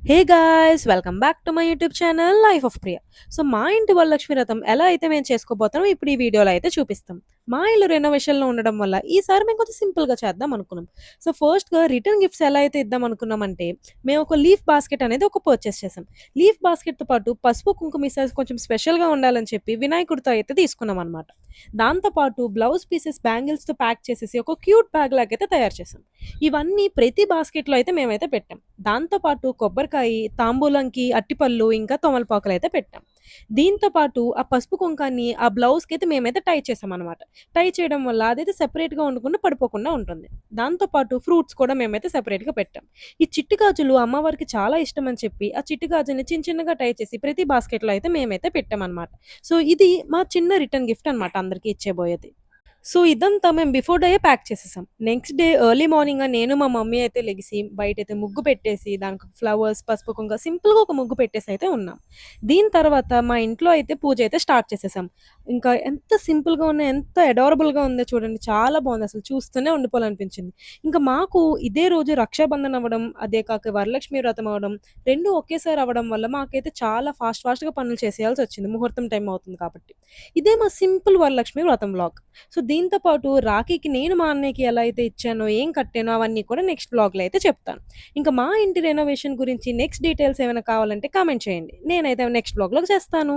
Hey guys! Welcome back to my YouTube channel life of Priya. So, మా ఇంటి వరలక్ష్మి వ్రతం ఎలా అయితే మేము చేసుకోబోతున్నామో ఇప్పుడు ఈ వీడియోలో అయితే చూపిస్తాం. మా ఇల్లు రెనోవేషన్‌లో ఉండడం వల్ల ఈసారి మేము కొంచెం సింపుల్‌గా చేద్దాం అనుకున్నాం. సో, ఫస్ట్‌గా రిటర్న్ గిఫ్ట్స్ ఎలా అయితే ఇద్దాం అనుకున్నామంటే, మేము ఒక లీఫ్ బాస్కెట్ అనేది పర్చేస్ చేసాం. లీఫ్ బాస్కెట్‌తో పాటు పసుపు, కుంకుమ ఈసారి కొంచెం స్పెషల్‌గా ఉండాలని చెప్పి వినాయకుడితో అయితే తీసుకున్నామనమాట. దాంతో పాటు బ్లౌజ్ పీసెస్ బ్యాంగిల్స్‌తో ప్యాక్ చేసేసి ఒక క్యూట్ బ్యాగ్ లాగైతే తయారు చేసాం. ఇవన్నీ ప్రతి బాస్కెట్‌లో అయితే మేమైతే పెట్టాం. దాంతో పాటు కొబ్బరికాయి, తాంబూలంకి అట్టిపళ్ళు, ఇంకా తమలపాకులయితే పెట్టాం. దీంతో పాటు ఆ పసుపు కుంకాన్ని ఆ బ్లౌజ్‌కైతే మేమైతే టై చేసామనమాట. టై చేయడం వల్ల అదైతే సెపరేట్‌గా ఉండకుండా పడిపోకుండా ఉంటుంది. దాంతో పాటు ఫ్రూట్స్ కూడా మేమైతే సెపరేట్‌గా పెట్టాం. ఈ చిట్టి గాజులు అమ్మవారికి చాలా ఇష్టమని చెప్పి, ఆ చిట్టి గాజుల్ని చిన్న చిన్నగా టై చేసి ప్రతి బాస్కెట్‌లో అయితే మేమైతే పెట్టామనమాట. సో, ఇది మా చిన్న రిటర్న్ గిఫ్ట్ అనమాట అందరికి ఇచ్చేబోయేది. సో, ఇదంతా మేము బిఫోర్ డేయే ప్యాక్ చేసేసాం. నెక్స్ట్ డే ఎర్లీ మార్నింగ్‌గా నేను, మా మమ్మీ అయితే లెగిసి బయటైతే ముగ్గు పెట్టేసి, దానికి ఫ్లవర్స్, పసుపు, కుంకుమ సింపుల్‌గా ఒక ముగ్గు పెట్టేసైతే ఉన్నాం. దీని తర్వాత మా ఇంట్లో అయితే పూజ అయితే స్టార్ట్ చేసేసాం. ఇంకా ఎంత సింపుల్‌గా ఉన్న, ఎంత అడారబుల్‌గా ఉందో చూడండి. చాలా బావుంది. అసలు చూస్తూనే ఉండిపోవాలనిపించింది. ఇంకా మాకు ఇదే రోజు రక్షాబంధన్ అవ్వడం, అదే కాక వరలక్ష్మి వ్రతం అవ్వడం 2 ఒకేసారి అవ్వడం వల్ల మాకైతే చాలా ఫాస్ట్‌గా పనులు చేసేయాల్సొచ్చింది. ముహూర్తం టైం అవుతుంది కాబట్టి. ఇదే మా సింపుల్ వరలక్ష్మి వ్రతం వ్లాగ్. సో, దీంతో పాటు రాఖీకి నేను మా అన్నయ్యకి ఎలా అయితే ఇచ్చానో, ఏం కట్టానో అవన్నీ కూడా నెక్స్ట్ వ్లాగ్‌లో అయితే చెప్తాను. ఇంకా మా ఇంటి రెనోవేషన్ గురించి నెక్స్ట్ డీటెయిల్స్ ఏమైనా కావాలంటే కామెంట్ చేయండి. నేనైతే నెక్స్ట్ వ్లాగ్‌లో చేస్తాను.